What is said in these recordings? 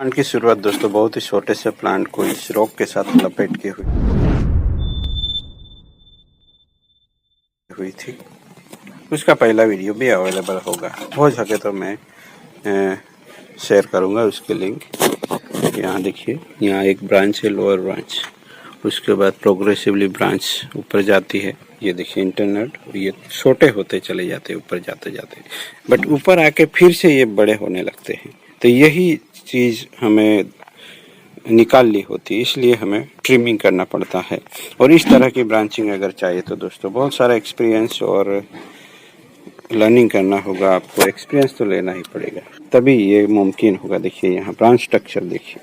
Plant की शुरुआत दोस्तों बहुत ही छोटे से प्लांट को इस रॉक के साथ लपेट के हुई थी। उसका पहला वीडियो भी अवेलेबल होगा, हो सके तो मैं शेयर करूंगा उसके लिंक। यहाँ देखिए, यहाँ एक ब्रांच है, लोअर ब्रांच, उसके बाद प्रोग्रेसिवली ब्रांच ऊपर जाती है। ये देखिए इंटरनेट, ये छोटे होते चले जाते ऊपर जाते जाते, बट ऊपर आके फिर से ये बड़े होने लगते हैं। तो यही चीज़ हमें निकालनी होती है, इसलिए हमें ट्रिमिंग करना पड़ता है। और इस तरह की ब्रांचिंग अगर चाहिए तो दोस्तों बहुत सारा एक्सपीरियंस और लर्निंग करना होगा। आपको एक्सपीरियंस तो लेना ही पड़ेगा, तभी ये मुमकिन होगा। देखिए यहाँ ब्रांच स्ट्रक्चर देखिए,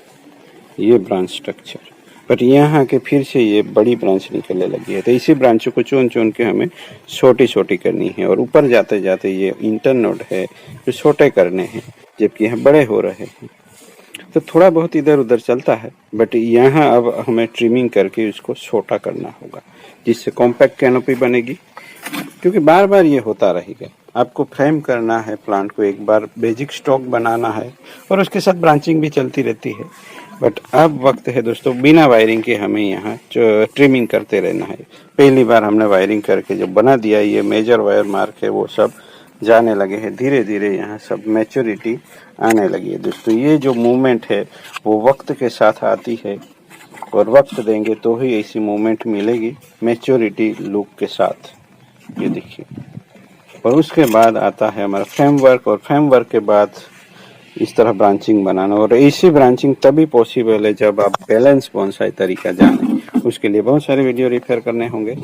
ये ब्रांच स्ट्रक्चर, बट यहाँ के फिर से ये बड़ी ब्रांच निकलने लगी है। तो इसी ब्रांचों को चुन चुन के हमें छोटी छोटी करनी है, और ऊपर जाते जाते ये इंटरनोड है जो छोटे करने हैं, जबकि यहाँ बड़े हो रहे हैं। तो थोड़ा बहुत इधर उधर चलता है, बट यहाँ अब हमें ट्रिमिंग करके उसको छोटा करना होगा, जिससे कॉम्पैक्ट कैनोपी बनेगी। क्योंकि बार बार ये होता रहेगा। आपको फ्रेम करना है प्लांट को, एक बार बेसिक स्टॉक बनाना है, और उसके साथ ब्रांचिंग भी चलती रहती है। बट अब वक्त है दोस्तों, बिना वायरिंग के हमें यहाँ ट्रिमिंग करते रहना है। पहली बार हमने वायरिंग करके जब बना दिया, ये मेजर वायर मार्क है वो सब जाने लगे हैं। धीरे धीरे यहाँ सब मैच्योरिटी आने लगी है दोस्तों। ये जो मूवमेंट है वो वक्त के साथ आती है, और वक्त देंगे तो ही ऐसी मूवमेंट मिलेगी मैच्योरिटी लुक के साथ। ये देखिए, और उसके बाद आता है हमारा फ्रेमवर्क, और फ्रेमवर्क के बाद इस तरह ब्रांचिंग बनाना। और ऐसी ब्रांचिंग तभी पॉसिबल है जब आप बैलेंस बोनसाई तरीका जाने। उसके लिए बहुत सारे वीडियो रेफर करने होंगे।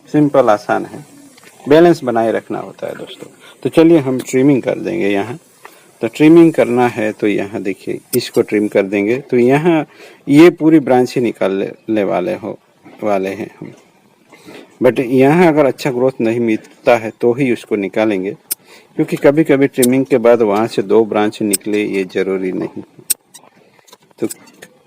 सिंपल आसान है, बैलेंस बनाए रखना होता है दोस्तों। तो चलिए हम ट्रिमिंग कर देंगे यहाँ। तो ट्रिमिंग करना है तो यहाँ देखिए, इसको ट्रिम कर देंगे तो यहाँ ये पूरी ब्रांच ही निकालने वाले हैं हम। बट यहाँ अगर अच्छा ग्रोथ नहीं मिलता है तो ही उसको निकालेंगे, क्योंकि कभी कभी ट्रिमिंग के बाद वहाँ से 2 ब्रांच निकले, ये जरूरी नहीं। तो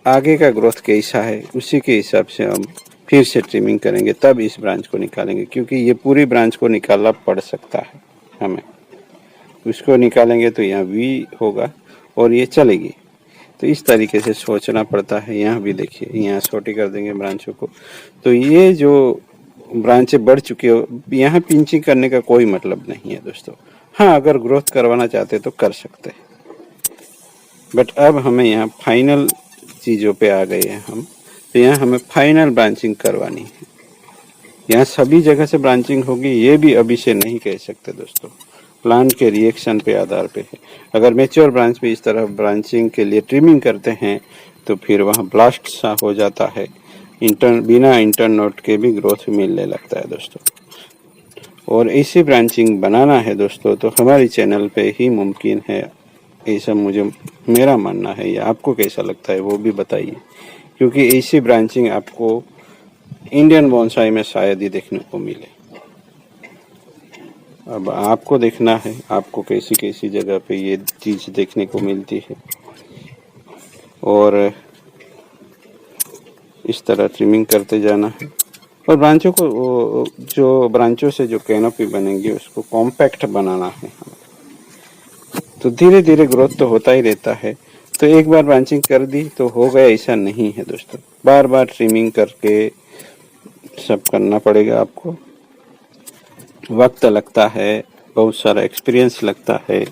आगे का ग्रोथ कैसा है उसी के हिसाब से हम फिर से ट्रिमिंग करेंगे, तब इस ब्रांच को निकालेंगे। क्योंकि ये पूरी ब्रांच को निकालना पड़ सकता है हमें। उसको निकालेंगे तो यहाँ वी होगा और ये चलेगी। तो इस तरीके से सोचना पड़ता है। यहाँ भी देखिए, यहाँ छोटी कर देंगे ब्रांचों को। तो ये जो ब्रांचें बढ़ चुकी हो, यहाँ पिंचिंग करने का कोई मतलब नहीं है दोस्तों। हाँ, अगर ग्रोथ करवाना चाहते तो कर सकते हैं, बट अब हमें यहाँ फाइनल चीज़ों पे आ गए हैं हम। तो यहाँ हमें फाइनल ब्रांचिंग करवानी है। यहाँ सभी जगह से ब्रांचिंग होगी ये भी अभी से नहीं कह सकते दोस्तों, प्लांट के रिएक्शन पे आधार पे है। अगर मैच्योर ब्रांच में इस तरह ब्रांचिंग के लिए ट्रिमिंग करते हैं तो फिर वहाँ ब्लास्ट सा हो जाता है, बिना इंटरनोड के भी ग्रोथ मिलने लगता है दोस्तों। और ऐसी ब्रांचिंग बनाना है दोस्तों तो हमारी चैनल पे ही मुमकिन है, ऐसा मेरा मानना है। या आपको कैसा लगता है वो भी बताइए, क्योंकि ऐसी ब्रांचिंग आपको इंडियन बोनसाई में शायद ही देखने को मिले। अब आपको देखना है आपको कैसी कैसी जगह पे ये चीज़ देखने को मिलती है, और इस तरह ट्रिमिंग करते जाना है। और ब्रांचों को, जो ब्रांचों से जो कैनोपी बनेगी उसको कॉम्पैक्ट बनाना है हमें। तो धीरे धीरे ग्रोथ तो होता ही रहता है। तो एक बार ब्रांचिंग कर दी तो हो गया, ऐसा नहीं है दोस्तों। बार बार ट्रिमिंग करके सब करना पड़ेगा आपको। वक्त लगता है, बहुत सारा एक्सपीरियंस लगता है,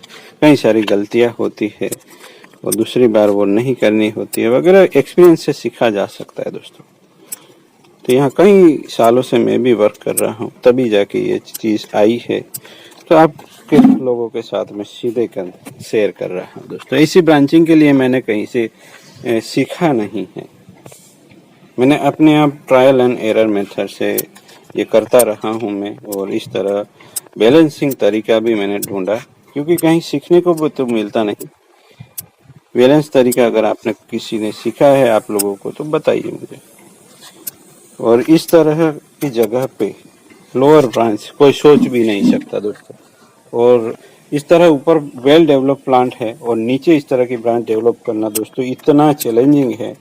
कई सारी गलतियां होती है, और दूसरी बार वो नहीं करनी होती है वगैरह। एक्सपीरियंस से सीखा जा सकता है दोस्तों। तो यहाँ कई सालों से मैं भी वर्क कर रहा हूँ, तभी जाके ये चीज़ आई है। तो आपके लोगों के साथ में सीधे शेयर कर रहा हूँ दोस्तों। इसी ब्रांचिंग के लिए मैंने कहीं से सीखा नहीं है, मैंने अपने आप ट्रायल एंड एरर मेथड से ये करता रहा हूँ मैं। और इस तरह बैलेंसिंग तरीका भी मैंने ढूंढा, क्योंकि कहीं सीखने को भी तो मिलता नहीं। बैलेंस तरीका अगर आपने किसी ने सीखा है आप लोगों को तो बताइए मुझे। और इस तरह की जगह पे लोअर ब्रांच कोई सोच भी नहीं सकता दोस्तों। और इस तरह ऊपर वेल डेवलप प्लांट है और नीचे इस तरह की ब्रांच डेवलप करना दोस्तों इतना चैलेंजिंग है,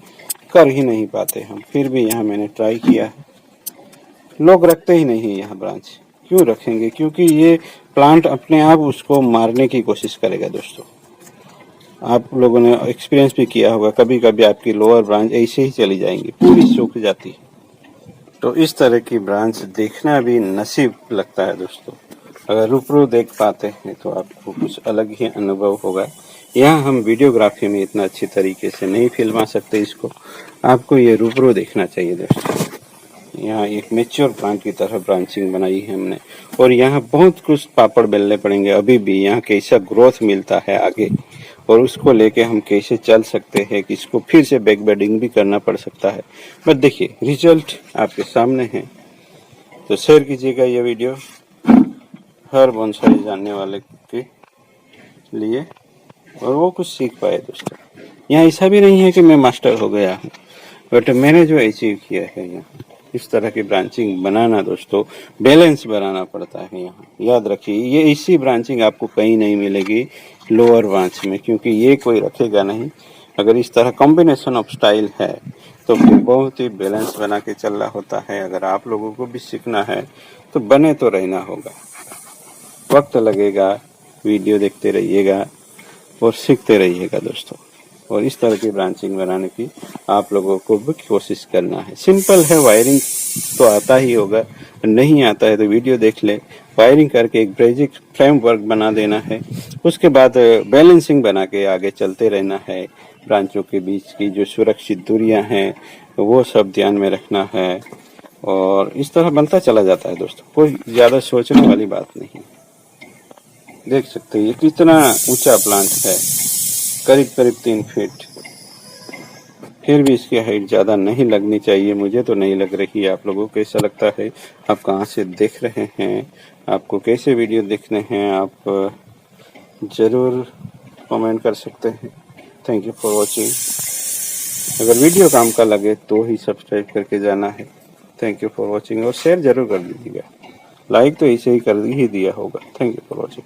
कर ही नहीं पाते हम। फिर भी यहाँ मैंने ट्राई किया है। लोग रखते ही नहीं यहाँ ब्रांच, क्यों रखेंगे? क्योंकि ये प्लांट अपने आप उसको मारने की कोशिश करेगा दोस्तों। आप लोगों ने एक्सपीरियंस भी किया होगा, कभी कभी आपकी लोअर ब्रांच ऐसे ही चली जाएंगी, पूरी सूख जाती है। तो इस तरह की ब्रांच देखना भी नसीब लगता है दोस्तों। अगर रूबरू देख पाते हैं तो आपको कुछ अलग ही अनुभव होगा। यहाँ हम वीडियोग्राफी में इतना अच्छी तरीके से नहीं फिल्मा सकते इसको, आपको ये रूबरू देखना चाहिए दोस्तों। यहाँ एक मैच्योर प्लांट की तरह ब्रांचिंग बनाई है हमने, और यहाँ बहुत कुछ पापड़ बेलने पड़ेंगे अभी भी। यहाँ कैसा ग्रोथ मिलता है आगे, और उसको लेके हम कैसे चल सकते हैं कि इसको फिर से बैक बेडिंग भी करना पड़ सकता है। बट देखिए रिजल्ट आपके सामने है। तो शेयर कीजिएगा ये वीडियो हर बोनसाई जानने वाले के लिए, और वो कुछ सीख पाए दोस्तों। यहाँ ऐसा भी नहीं है कि मैं मास्टर हो गया हूँ, बट मैंने जो अचीव किया है यहाँ इस तरह की ब्रांचिंग बनाना दोस्तों, बैलेंस बनाना पड़ता है। यहाँ याद रखिए, ये इसी ब्रांचिंग आपको कहीं नहीं मिलेगी लोअर ब्रांच में, क्योंकि ये कोई रखेगा नहीं। अगर इस तरह कॉम्बिनेशन ऑफ स्टाइल है तो फिर बहुत ही बैलेंस बना के चलना होता है। अगर आप लोगों को भी सीखना है तो बने तो रहना होगा, वक्त लगेगा, वीडियो देखते रहिएगा और सीखते रहिएगा दोस्तों। और इस तरह की ब्रांचिंग बनाने की आप लोगों को भी कोशिश करना है। सिंपल है, वायरिंग तो आता ही होगा, नहीं आता है तो वीडियो देख ले। वायरिंग करके एक बेसिक फ्रेमवर्क बना देना है, उसके बाद बैलेंसिंग बना के आगे चलते रहना है। ब्रांचों के बीच की जो सुरक्षित दूरियां हैं वो सब ध्यान में रखना है, और इस तरह बनता चला जाता है दोस्तों। कोई ज्यादा सोचने वाली बात नहीं। देख सकते हैं ये कितना ऊंचा प्लांट है, करीब करीब 3 फीट। फिर भी इसकी हाइट ज्यादा नहीं लगनी चाहिए, मुझे तो नहीं लग रही। आप लोगों को कैसा लगता है, आप कहाँ से देख रहे हैं, आपको कैसे वीडियो देखने हैं, आप जरूर कमेंट कर सकते हैं। Thank you for watching. अगर वीडियो काम का लगे तो ही सब्सक्राइब करके जाना है। थैंक यू फॉर वॉचिंग, और शेयर जरूर कर दीजिएगा। लाइक तो इसे ही कर ही दिया होगा। Thank you for watching.